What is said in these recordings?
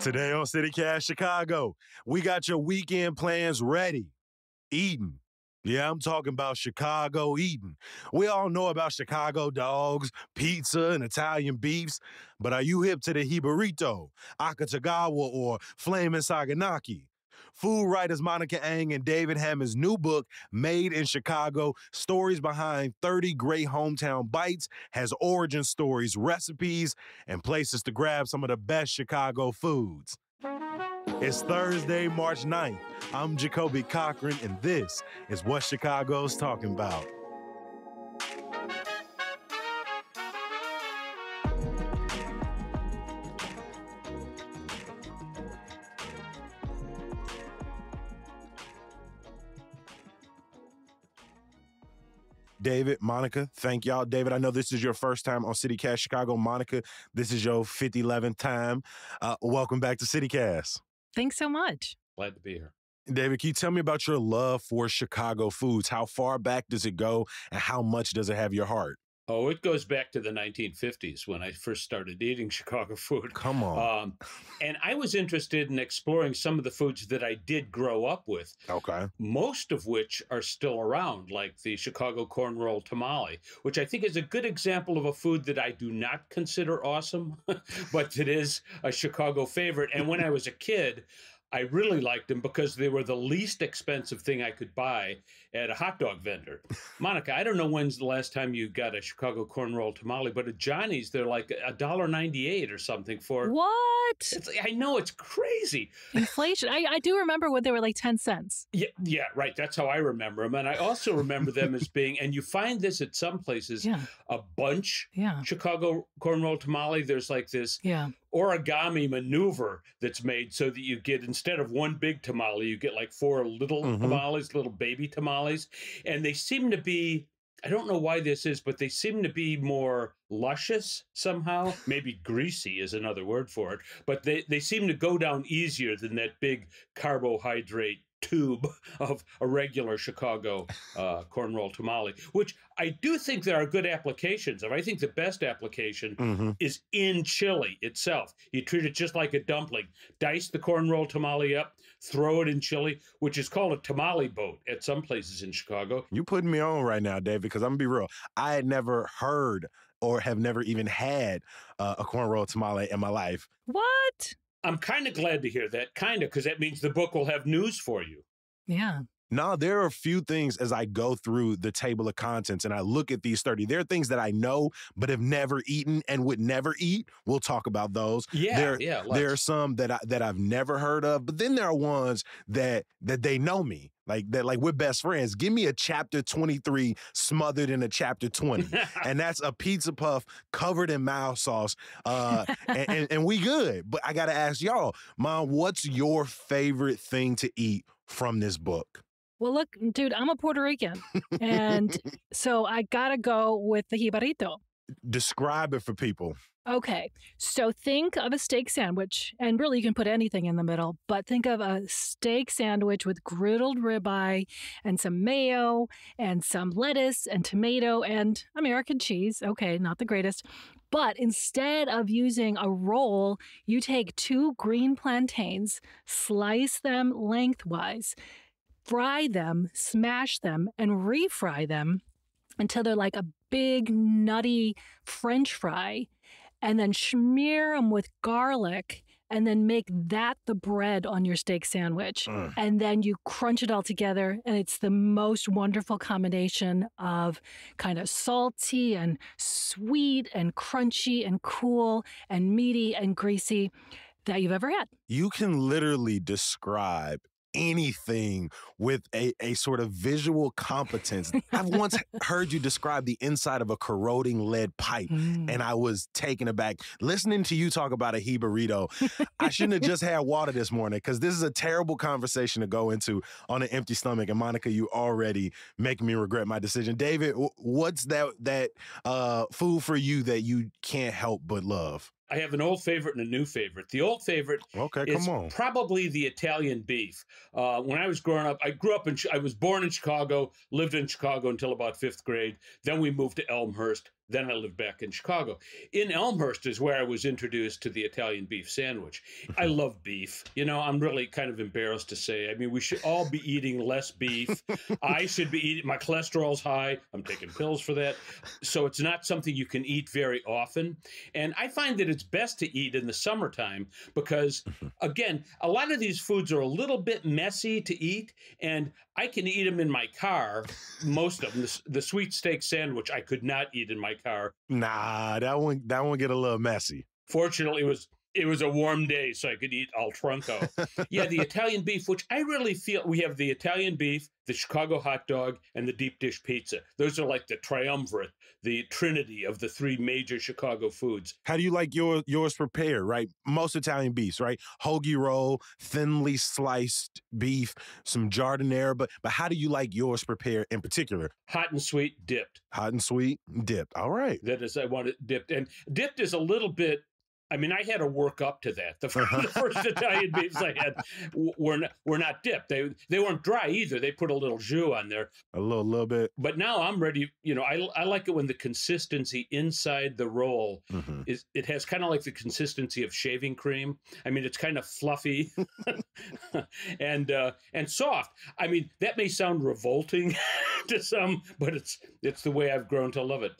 Today on CityCast Chicago, we got your weekend plans ready. Eating. Yeah, I'm talking about Chicago eating. We all know about Chicago dogs, pizza, and Italian beefs, but are you hip to the Hibarito, Akatagawa, or Flamin' Saganaki? Food writers Monica Ang and David Hammond's new book, Made in Chicago, Stories Behind 30 Great Hometown Bites, has origin stories, recipes, and places to grab some of the best Chicago foods. It's Thursday, March 9th. I'm Jacoby Cochran, and this is what Chicago's talking about. David, Monica, thank y'all. David, I know this is your first time on CityCast Chicago. Monica, this is your 11th time. Welcome back to CityCast. Thanks so much. Glad to be here. David, can you tell me about your love for Chicago foods? How far back does it go, and how much does it have your heart? Oh, it goes back to the 1950s when I first started eating Chicago food. Come on. And I was interested in exploring some of the foods that I did grow up with. Okay. Most of which are still around, like the Chicago corn roll tamale, which I think is a good example of a food that I do not consider awesome, but that is a Chicago favorite. And when I was a kid, I really liked them because they were the least expensive thing I could buy at a hot dog vendor. Monica, I don't know when's the last time you got a Chicago corn roll tamale, but at Johnny's, they're like $1.98 or something for... What? I know, it's crazy. Inflation. I do remember when they were like 10 cents. Yeah, right. That's how I remember them. And I also remember them as being, and you find this at some places, a bunch Chicago corn roll tamale. There's like this origami maneuver that's made so that you get, instead of one big tamale, you get like 4 little tamales, little baby tamales. And they seem to be, I don't know why this is, but they seem to be more luscious somehow. Maybe greasy is another word for it. But they seem to go down easier than that big carbohydrate tube of a regular Chicago corn roll tamale, which I do think there are good applications of. I think the best application is in chili itself. You treat it just like a dumpling. Dice the corn roll tamale up, throw it in chili, which is called a tamale boat at some places in Chicago. You putting me on right now, David, because I'm going to be real. I had never heard or have never even had a corn roll tamale in my life. What? I'm kind of glad to hear that, because that means the book will have news for you. Yeah. No, there are a few things as I go through the table of contents and I look at these 30. There are things that I know but have never eaten and would never eat. We'll talk about those. There are some that I've never heard of, but then there are ones that they know me. Like we're best friends. Give me a chapter 23 smothered in a chapter 20. And that's a pizza puff covered in mild sauce. And we good. But I got to ask y'all, Mom, what's your favorite thing to eat from this book? Well, look, dude, I'm a Puerto Rican. And so I got to go with the jibarito. Describe it for people. Okay, so think of a steak sandwich, and really you can put anything in the middle, but think of a steak sandwich with griddled ribeye and some mayo and some lettuce and tomato and American cheese. Okay, not the greatest. But instead of using a roll, you take 2 green plantains, slice them lengthwise, fry them, smash them, and refry them until they're like a big, nutty French fry. And then smear them with garlic, and then make that the bread on your steak sandwich. And then you crunch it all together, and it's the most wonderful combination of kind of salty and sweet and crunchy and cool and meaty and greasy that you've ever had. You can literally describe anything with a sort of visual competence. I've once heard you describe the inside of a corroding lead pipe, and I was taken aback. Listening to you talk about a jibarito, I shouldn't have just had water this morning, because this is a terrible conversation to go into on an empty stomach. And Monica, you already make me regret my decision. David, what's that food for you that you can't help but love? I have an old favorite and a new favorite. The old favorite is probably the Italian beef. When I was growing up, I was born in Chicago, lived in Chicago until about 5th grade. Then we moved to Elmhurst, then I lived back in Chicago. In Elmhurst is where I was introduced to the Italian beef sandwich. I love beef. You know, I'm really kind of embarrassed to say. I mean, we should all be eating less beef. I should be eating, my cholesterol's high. I'm taking pills for that. So it's not something you can eat very often. And I find that it's best to eat in the summertime because, again, a lot of these foods are a little bit messy to eat, and I can eat them in my car, most of them. The sweet steak sandwich I could not eat in my car. Nah, that one get a little messy. Fortunately, it was a warm day, so I could eat al tronco. Yeah, the Italian beef, which I really feel, we have the Italian beef, the Chicago hot dog, and the deep dish pizza. Those are like the triumvirate, the trinity of the three major Chicago foods. How do you like yours prepared, right? Most Italian beefs, right? Hoagie roll, thinly sliced beef, some giardiniera, but how do you like yours prepared in particular? Hot and sweet, dipped. Hot and sweet, dipped. All right. That is, I want it dipped. And dipped is a little bit, I mean, I had to work up to that. The first Italian beefs I had were not dipped. They weren't dry either. They put a little jus on there. A little bit. But now I'm ready. You know, I like it when the consistency inside the roll it has kind of like the consistency of shaving cream. I mean, it's kind of fluffy and soft. I mean, that may sound revolting to some, but it's the way I've grown to love it.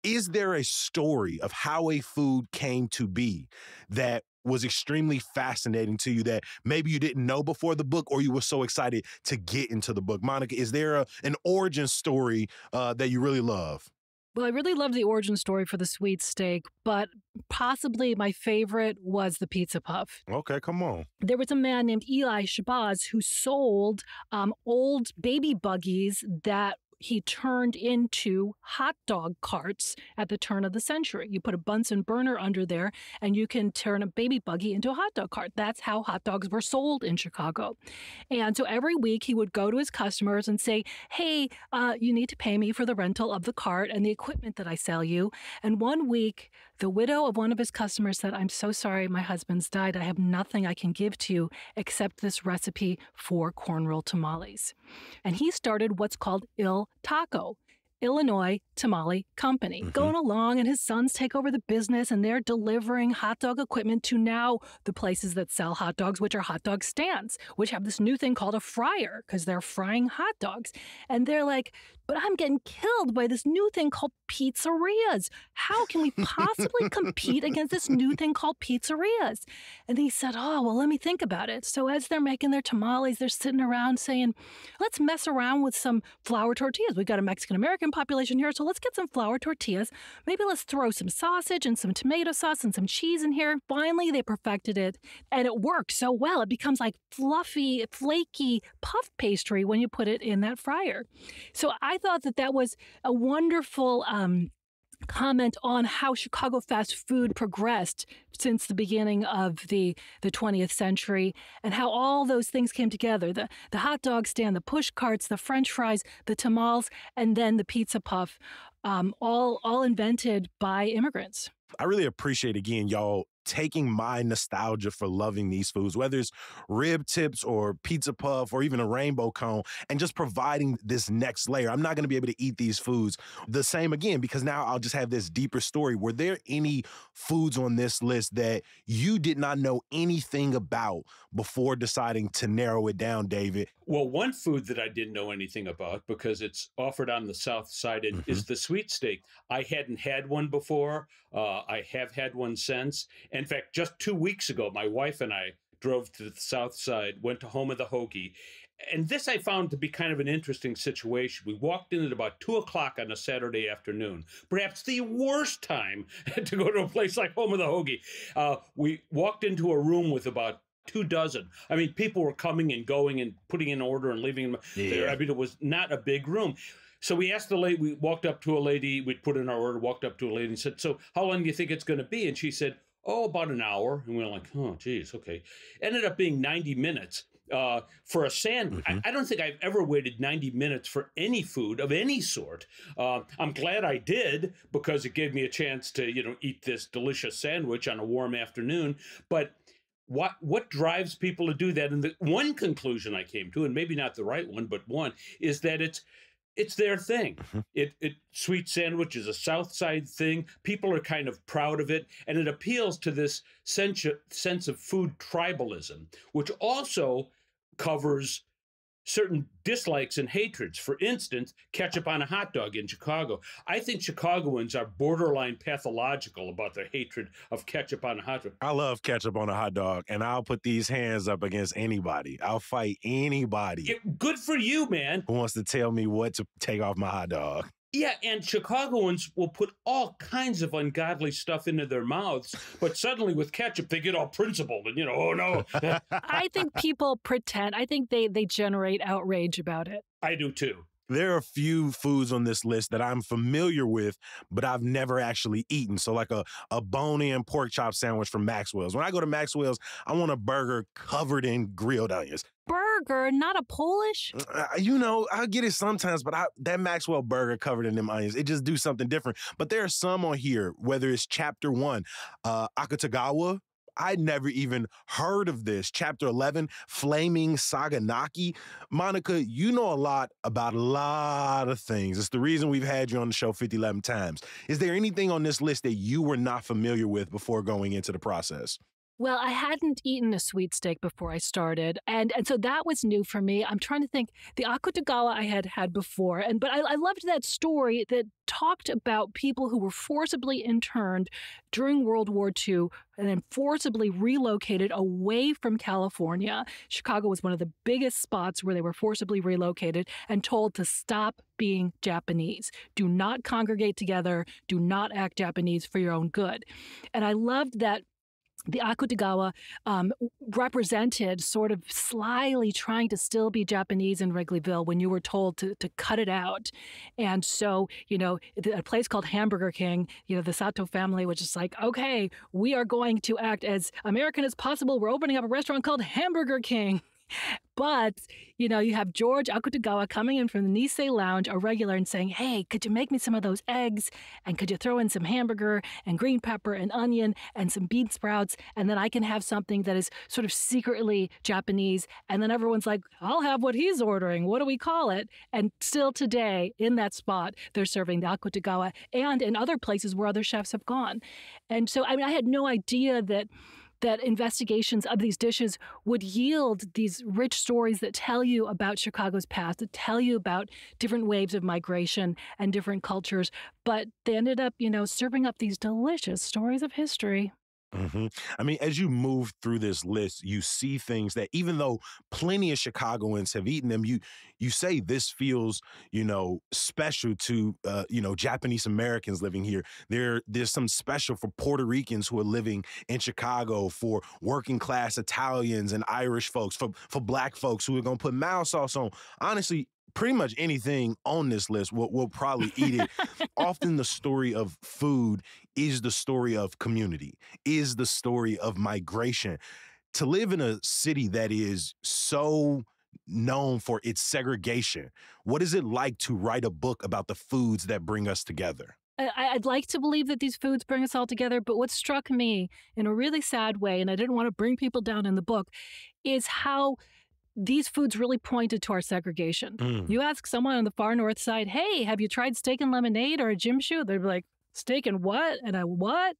Is there a story of how a food came to be that was extremely fascinating to you that maybe you didn't know before the book or you were so excited to get into the book? Monica, is there an origin story that you really love? Well, I really love the origin story for the sweet steak, but possibly my favorite was the pizza puff. Okay, come on. There was a man named Eli Shabazz who sold old baby buggies that he turned into hot dog carts at the turn of the century. You put a Bunsen burner under there and you can turn a baby buggy into a hot dog cart. That's how hot dogs were sold in Chicago. And so every week he would go to his customers and say, hey, you need to pay me for the rental of the cart and the equipment that I sell you. And one week, the widow of one of his customers said, I'm so sorry, my husband's died. I have nothing I can give to you except this recipe for corn roll tamales. And he started what's called Il Taco, Illinois Tamale Company, going along, and his sons take over the business and they're delivering hot dog equipment to now the places that sell hot dogs, which are hot dog stands, which have this new thing called a fryer because they're frying hot dogs. And they're like, but I'm getting killed by this new thing called pizzerias. How can we possibly compete against this new thing called pizzerias? And he said, oh, well, let me think about it. So as they're making their tamales, they're sitting around saying, let's mess around with some flour tortillas. We've got a Mexican-American population here, so let's get some flour tortillas. Maybe let's throw some sausage and some tomato sauce and some cheese in here. Finally, they perfected it, and it worked so well. It becomes like fluffy, flaky puff pastry when you put it in that fryer. So I thought that was a wonderful comment on how Chicago fast food progressed since the beginning of the 20th century and how all those things came together. The hot dog stand, the push carts, the French fries, the tamales, and then the pizza puff, all invented by immigrants. I really appreciate, again, y'all taking my nostalgia for loving these foods, whether it's rib tips or pizza puff or even a rainbow cone, and just providing this next layer. I'm not going to be able to eat these foods the same again because now I'll just have this deeper story. Were there any foods on this list that you did not know anything about before deciding to narrow it down, David? Well, one food that I didn't know anything about because it's offered on the South Side is the sweet steak. I hadn't had one before. I have had one since. In fact, just 2 weeks ago, my wife and I drove to the South Side, went to Home of the Hoagie. And this I found to be kind of an interesting situation. We walked in at about 2 o'clock on a Saturday afternoon, perhaps the worst time to go to a place like Home of the Hoagie. We walked into a room with about 24. I mean, people were coming and going and putting in order and leaving them there. I mean, it was not a big room. So we asked the lady, we walked up to a lady, we'd put in our order, walked up to a lady and said, so how long do you think it's going to be? And she said, oh, about an hour. And we were like, oh, geez, okay. Ended up being 90 minutes for a sandwich. I don't think I've ever waited 90 minutes for any food of any sort. I'm glad I did because it gave me a chance to, eat this delicious sandwich on a warm afternoon. But what drives people to do that? And the one conclusion I came to, and maybe not the right one, but one, is that it's their thing. Sweet sandwich is a South Side thing. People are kind of proud of it, and it appeals to this sense of food tribalism, which also covers certain dislikes and hatreds. For instance, ketchup on a hot dog in Chicago. I think Chicagoans are borderline pathological about their hatred of ketchup on a hot dog. I love ketchup on a hot dog, and I'll put these hands up against anybody. I'll fight anybody. Good for you, man. Who wants to tell me what to take off my hot dog? Yeah, and Chicagoans will put all kinds of ungodly stuff into their mouths, but suddenly with ketchup, they get all principled and, oh no. I think people pretend. I think they generate outrage about it. I do too. There are a few foods on this list that I'm familiar with, but I've never actually eaten. So like a bone-in pork chop sandwich from Maxwell's. When I go to Maxwell's, I want a burger covered in grilled onions. Burger, not a Polish? I get it sometimes, but that Maxwell burger covered in them onions, it just do something different. But there are some on here, whether it's Chapter 1, Akutagawa. I'd never even heard of this. Chapter 11, Flaming Saganaki. Monica, you know a lot about a lot of things. It's the reason we've had you on the show 11 times. Is there anything on this list that you were not familiar with before going into the process? Well, I hadn't eaten a sweet steak before I started, and so that was new for me. I'm trying to think. The Akutagawa I had had before, but I loved that story that talked about people who were forcibly interned during World War II and then forcibly relocated away from California. Chicago was one of the biggest spots where they were forcibly relocated and told to stop being Japanese. Do not congregate together. Do not act Japanese for your own good. And I loved that the Akutagawa represented sort of slyly trying to still be Japanese in Wrigleyville when you were told to cut it out. And so, a place called Hamburger King, the Sato family was just like, okay, we are going to act as American as possible. We're opening up a restaurant called Hamburger King. But, you have George Akutagawa coming in from the Nisei Lounge, a regular, and saying, hey, could you make me some of those eggs? And could you throw in some hamburger and green pepper and onion and some bean sprouts? And then I can have something that is sort of secretly Japanese. And then everyone's like, I'll have what he's ordering. What do we call it? And still today, in that spot, they're serving the Akutagawa and in other places where other chefs have gone. And so, I had no idea that investigations of these dishes would yield these rich stories that tell you about Chicago's past, that tell you about different waves of migration and different cultures. But they ended up, serving up these delicious stories of history. Mm-hmm. As you move through this list, you see things that even though plenty of Chicagoans have eaten them, you say this feels, special to, Japanese Americans living here. There's some special for Puerto Ricans who are living in Chicago, for working class Italians and Irish folks, for Black folks who are going to put mild sauce on. Honestly, pretty much anything on this list, we'll probably eat it. Often the story of food is the story of community, is the story of migration. To live in a city that is so known for its segregation, what is it like to write a book about the foods that bring us together? I'd like to believe that these foods bring us all together, but what struck me in a really sad way, and I didn't want to bring people down in the book, is how these foods really pointed to our segregation. You ask someone on the far north side, hey, have you tried steak and lemonade or a gym shoe? They'd be like, steak and what? And a what?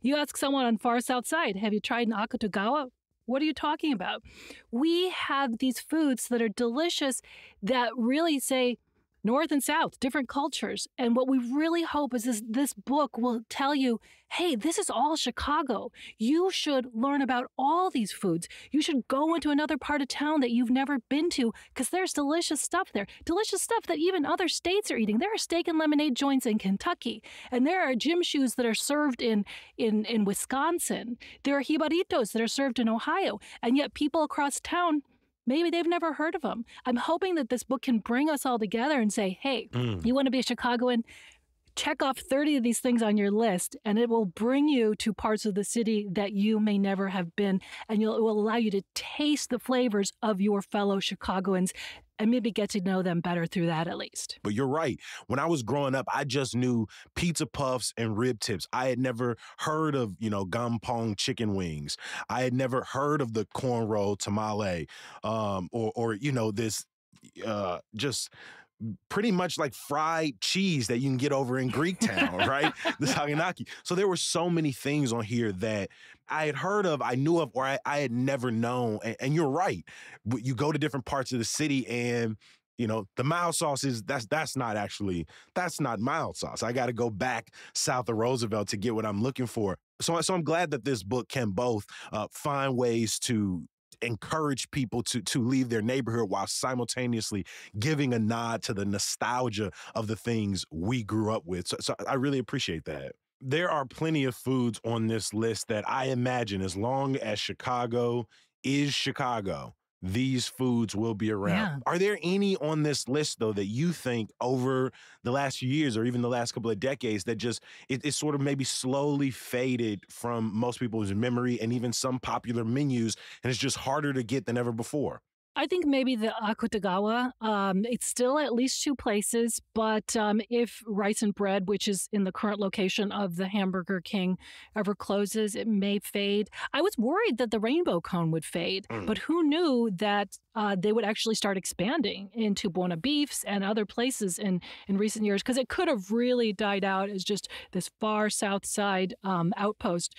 You ask someone on far south side, have you tried an Akutagawa? What are you talking about? We have these foods that are delicious that really say North and South, different cultures. And what we really hope is this book will tell you, hey, this is all Chicago. You should learn about all these foods. You should go into another part of town that you've never been to because there's delicious stuff there. Delicious stuff that even other states are eating. There are steak and lemonade joints in Kentucky. And there are gym shoes that are served in Wisconsin. There are hibaritos that are served in Ohio. And yet people across town, maybe they've never heard of them. I'm hoping that this book can bring us all together and say, hey, you want to be a Chicagoan? Check off 30 of these things on your list, and it will bring you to parts of the city that you may never have been, and it will allow you to taste the flavors of your fellow Chicagoans. and maybe get to know them better through that at least. But you're right. When I was growing up, I just knew pizza puffs and rib tips. I had never heard of, gampong chicken wings. I had never heard of the corn roll tamale, or this just pretty much like fried cheese that you can get over in Greektown, right? The saganaki. So there were so many things on here that I had heard of, I knew of, or I had never known. And you're right. You go to different parts of the city and the mild sauce that's not mild sauce. I got to go back south of Roosevelt to get what I'm looking for. So I'm glad that this book can both find ways to encourage people to leave their neighborhood while simultaneously giving a nod to the nostalgia of the things we grew up with. So I really appreciate that. There are plenty of foods on this list that I imagine, as long as Chicago is Chicago, these foods will be around. Yeah. Are there any on this list, though, that you think over the last few years or even the last couple of decades that just it sort of maybe slowly faded from most people's memory and even some popular menus, and it's just harder to get than ever before? I think maybe the Akutagawa. It's still at least 2 places, but if Rice and Bread, which is in the current location of the Hamburger King, ever closes, it may fade. I was worried that the Rainbow Cone would fade, but who knew that they would actually start expanding into Buona Beefs and other places in recent years, because it could have really died out as just this far south side outpost.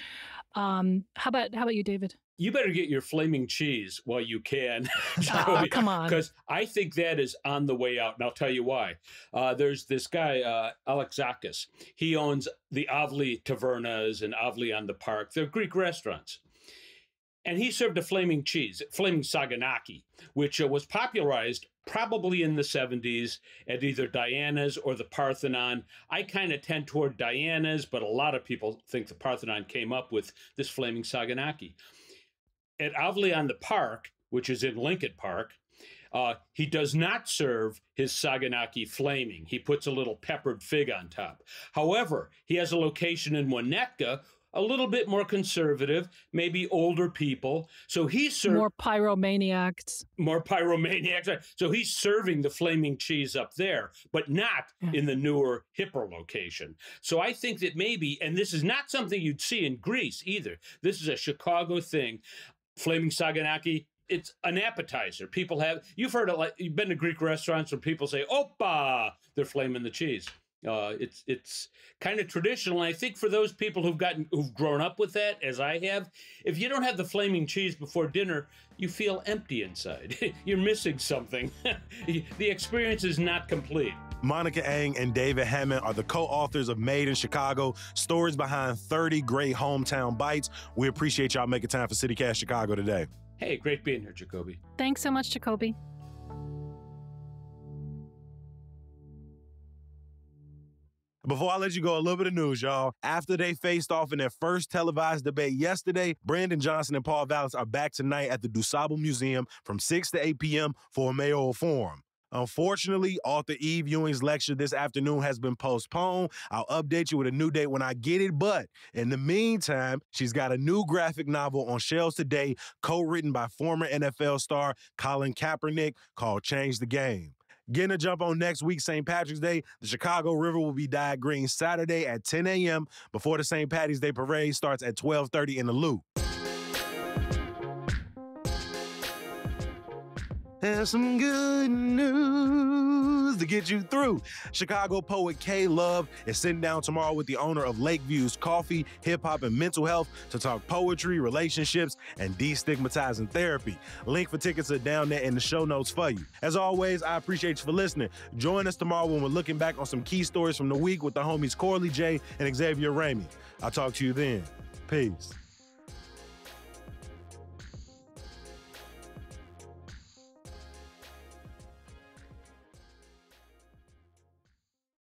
How about you, David? You better get your flaming cheese while you can. Oh, come on. Because I think that is on the way out, and I'll tell you why. There's this guy, Alexakis. He owns the Avli Tavernas and Avli on the Park. They're Greek restaurants. And he served a flaming cheese, flaming saganaki, which was popularized probably in the 70s at either Diana's or the Parthenon. I kind of tend toward Diana's, but a lot of people think the Parthenon came up with this flaming saganaki. At Avli on the Park, which is in Lincoln Park, he does not serve his saganaki flaming. He puts a little peppered fig on top. However, he has a location in Winnetka, a little bit more conservative, maybe older people. So he's serving more pyromaniacs. So he's serving the flaming cheese up there, but not in the newer, hipper location. So I think that maybe, and this is not something you'd see in Greece either. This is a Chicago thing. Flaming saganaki, it's an appetizer. You've heard it, like, you've been to Greek restaurants where people say, "Oppa," they're flaming the cheese. It's kind of traditional. And I think for those people who've grown up with that, as I have, if you don't have the flaming cheese before dinner, you feel empty inside. You're missing something. The experience is not complete. Monica Eng and David Hammond are the co-authors of Made in Chicago, Stories Behind 30 Great Hometown Bites. We appreciate y'all making time for CityCast Chicago today. Hey, great being here, Jacoby. Thanks so much, Jacoby. Before I let you go, a little bit of news, y'all. After they faced off in their first televised debate yesterday, Brandon Johnson and Paul Vallas are back tonight at the DuSable Museum from 6 to 8 p.m. for a mayoral forum. Unfortunately, author Eve Ewing's lecture this afternoon has been postponed. I'll update you with a new date when I get it, but in the meantime, she's got a new graphic novel on shelves today, co-written by former NFL star Colin Kaepernick, called Change the Game. Getting a jump on next week's St. Patrick's Day, the Chicago River will be dyed green Saturday at 10 a.m. before the St. Patty's Day Parade starts at 12:30 in the Loop. And some good news to get you through. Chicago poet K Love is sitting down tomorrow with the owner of Lakeview's Coffee, Hip Hop, and Mental Health to talk poetry, relationships, and destigmatizing therapy. Link for tickets are down there in the show notes for you. As always, I appreciate you for listening. Join us tomorrow when we're looking back on some key stories from the week with the homies Corley J and Xavier Ramey. I'll talk to you then. Peace.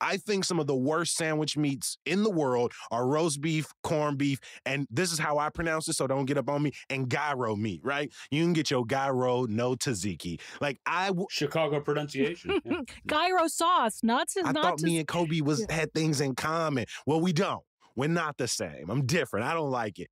I think some of the worst sandwich meats in the world are roast beef, corned beef, and this is how I pronounce it, so don't get up on me, and gyro meat, right? You can get your gyro, no tzatziki. Chicago pronunciation. Yeah. Gyro sauce, I thought me and Kobe had things in common. Well, we don't. We're not the same. I'm different. I don't like it.